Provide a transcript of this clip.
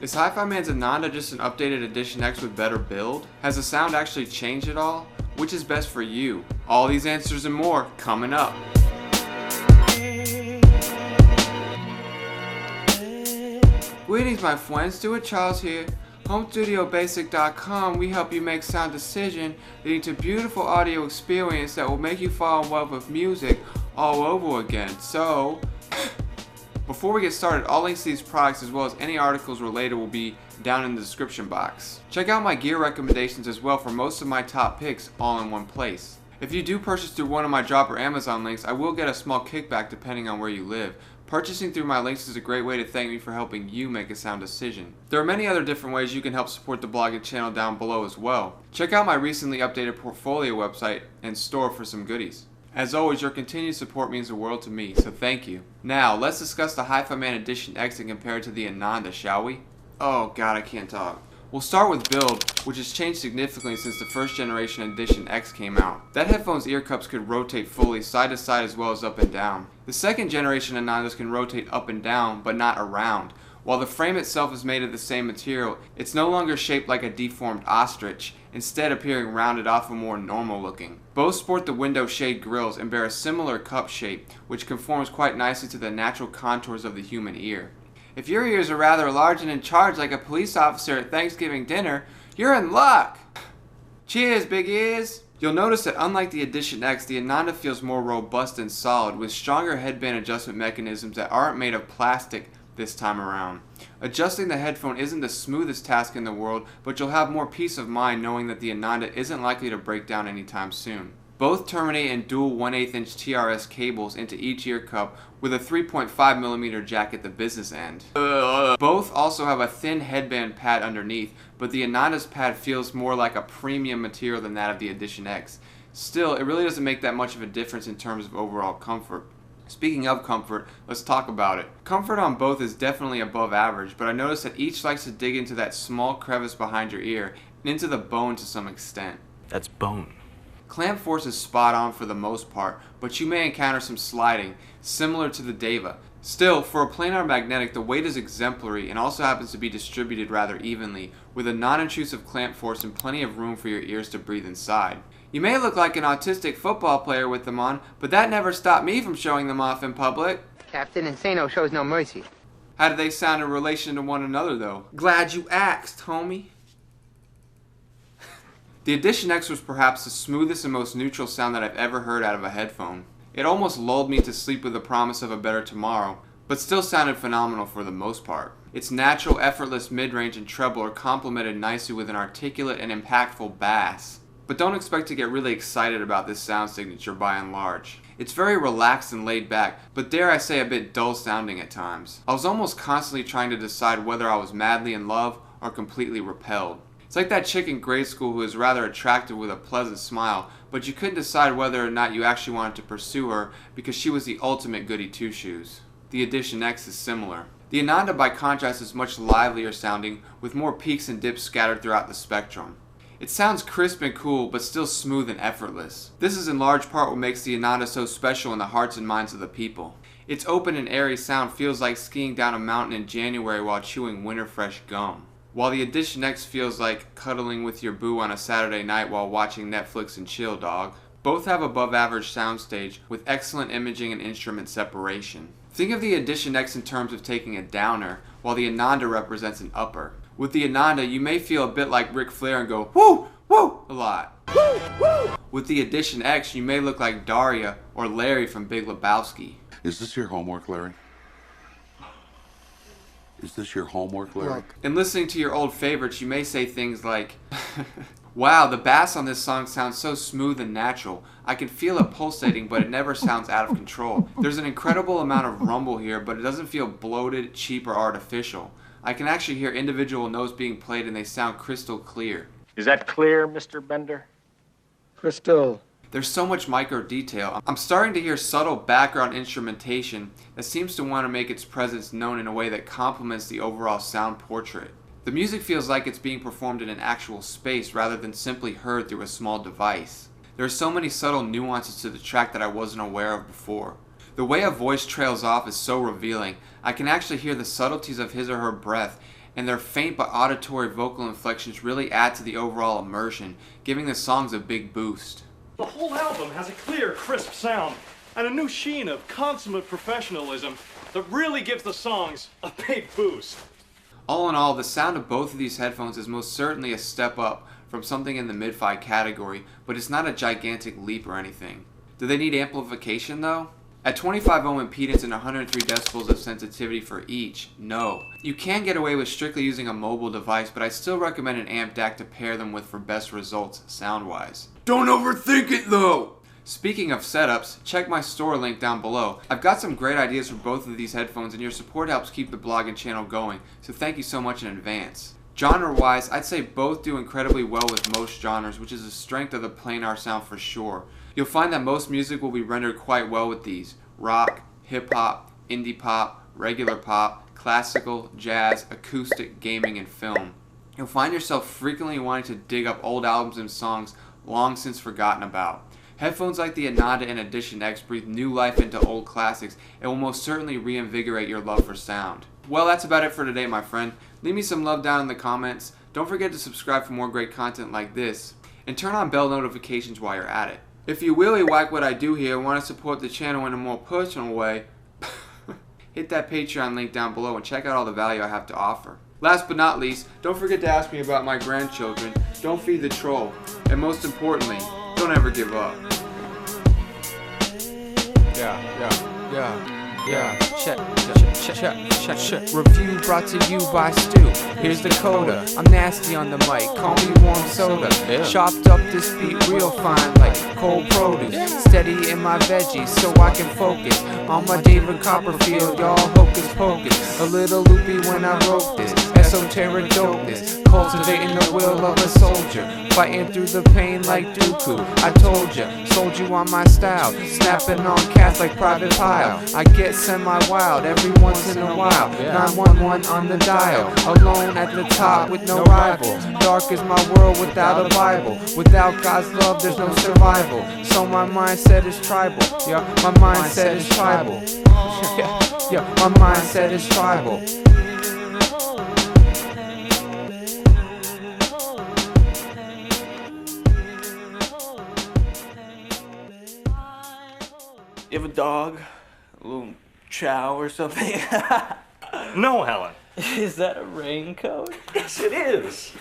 Is HIFIMAN's Ananda just an updated Edition X with better build? Has the sound actually changed at all? Which is best for you? All these answers and more coming up. Greetings my friends, Stuart Charles here. HomeStudioBasic.com, we help you make sound decision leading to beautiful audio experience that will make you fall in love with music all over again. So, before we get started, all links to these products as well as any articles related will be down in the description box. Check out my gear recommendations as well for most of my top picks all in one place. If you do purchase through one of my drop or Amazon links, I will get a small kickback depending on where you live. Purchasing through my links is a great way to thank me for helping you make a sound decision. There are many other different ways you can help support the blog and channel down below as well. Check out my recently updated portfolio website and store for some goodies. As always, your continued support means the world to me, so thank you. Now, let's discuss the HIFIMAN Edition X and compare it to the Ananda, shall we? Oh god, I can't talk. We'll start with build, which has changed significantly since the first generation Edition X came out. That headphone's ear cups could rotate fully side to side as well as up and down. The second generation Anandas can rotate up and down, but not around. While the frame itself is made of the same material, it's no longer shaped like a deformed ostrich, instead appearing rounded off and more normal looking. Both sport the window shade grills and bear a similar cup shape, which conforms quite nicely to the natural contours of the human ear. If your ears are rather large and in charge like a police officer at Thanksgiving dinner, you're in luck! Cheers, big ears! You'll notice that unlike the Edition X, the Ananda feels more robust and solid, with stronger headband adjustment mechanisms that aren't made of plastic this time around. Adjusting the headphone isn't the smoothest task in the world, but you'll have more peace of mind knowing that the Ananda isn't likely to break down anytime soon. Both terminate in dual 1/8 inch TRS cables into each ear cup with a 3.5mm jack at the business end. Both also have a thin headband pad underneath, but the Ananda's pad feels more like a premium material than that of the Edition X. Still, it really doesn't make that much of a difference in terms of overall comfort. Speaking of comfort, let's talk about it. Comfort on both is definitely above average, but I noticed that each likes to dig into that small crevice behind your ear and into the bone to some extent. That's bone. Clamp force is spot on for the most part, but you may encounter some sliding, similar to the Deva. Still, for a planar magnetic, the weight is exemplary and also happens to be distributed rather evenly, with a non-intrusive clamp force and plenty of room for your ears to breathe inside. You may look like an autistic football player with them on, but that never stopped me from showing them off in public. Captain Insano shows no mercy. How do they sound in relation to one another, though? Glad you asked, homie. The Edition X was perhaps the smoothest and most neutral sound that I've ever heard out of a headphone. It almost lulled me to sleep with the promise of a better tomorrow, but still sounded phenomenal for the most part. Its natural, effortless mid-range and treble are complemented nicely with an articulate and impactful bass. But don't expect to get really excited about this sound signature by and large. It's very relaxed and laid back, but dare I say a bit dull sounding at times. I was almost constantly trying to decide whether I was madly in love or completely repelled. It's like that chick in grade school who is rather attractive with a pleasant smile, but you couldn't decide whether or not you actually wanted to pursue her because she was the ultimate goody two-shoes. The Edition X is similar. The Ananda by contrast is much livelier sounding, with more peaks and dips scattered throughout the spectrum. It sounds crisp and cool, but still smooth and effortless. This is in large part what makes the Ananda so special in the hearts and minds of the people. Its open and airy sound feels like skiing down a mountain in January while chewing winter fresh gum. While the Edition X feels like cuddling with your boo on a Saturday night while watching Netflix and chill, dog. Both have above average soundstage with excellent imaging and instrument separation. Think of the Edition X in terms of taking a downer, while the Ananda represents an upper. With the Ananda, you may feel a bit like Ric Flair and go, woo, woo, a lot. Woo, woo. With the Edition X, you may look like Daria or Larry from Big Lebowski. Is this your homework, Larry? Is this your homework, Larry? Look. In listening to your old favorites, you may say things like, wow, the bass on this song sounds so smooth and natural. I can feel it pulsating, but it never sounds out of control. There's an incredible amount of rumble here, but it doesn't feel bloated, cheap, or artificial. I can actually hear individual notes being played and they sound crystal clear. Is that clear, Mr. Bender? Crystal. There's so much micro detail. I'm starting to hear subtle background instrumentation that seems to want to make its presence known in a way that complements the overall sound portrait. The music feels like it's being performed in an actual space rather than simply heard through a small device. There are so many subtle nuances to the track that I wasn't aware of before. The way a voice trails off is so revealing. I can actually hear the subtleties of his or her breath and their faint but auditory vocal inflections really add to the overall immersion, giving the songs a big boost. The whole album has a clear, crisp sound and a new sheen of consummate professionalism that really gives the songs a big boost. All in all, the sound of both of these headphones is most certainly a step up from something in the mid-fi category, but it's not a gigantic leap or anything. Do they need amplification though? At 25 ohm impedance and 103 decibels of sensitivity for each, no. You can get away with strictly using a mobile device, but I still recommend an amp DAC to pair them with for best results sound-wise. Don't overthink it though! Speaking of setups, check my store link down below. I've got some great ideas for both of these headphones, and your support helps keep the blog and channel going, so thank you so much in advance. Genre-wise, I'd say both do incredibly well with most genres, which is a strength of the planar sound for sure. You'll find that most music will be rendered quite well with these. Rock, hip-hop, indie pop, regular pop, classical, jazz, acoustic, gaming, and film. You'll find yourself frequently wanting to dig up old albums and songs long since forgotten about. Headphones like the Ananda and Edition X breathe new life into old classics and will most certainly reinvigorate your love for sound. Well, that's about it for today, my friend. Leave me some love down in the comments. Don't forget to subscribe for more great content like this, and turn on bell notifications while you're at it. If you really like what I do here and want to support the channel in a more personal way, hit that Patreon link down below and check out all the value I have to offer. Last but not least, don't forget to ask me about my grandchildren, don't feed the troll, and most importantly, don't ever give up. Check. Review brought to you by Stu. Here's the coda. I'm nasty on the mic. Call me warm soda. Chopped up this beat real fine like cold produce. Steady in my veggies so I can focus on my David Copperfield. Y'all hocus pocus. A little loopy when I wrote this. Esoteric dopeness. Cultivating the will of a soldier. Fighting through the pain like Dooku. I told ya, sold you on my style. Snapping on cats like Private Pile. I get semi-wild every once in a while. 911 on the dial. Alone at the top with no rival. Dark is my world without a Bible. Without God's love there's no survival. So my mindset is tribal. Yeah, my mindset is tribal. Yeah, my mindset is tribal. You have a dog? A little chow or something? No, Helen. Is that a raincoat? Yes, it is.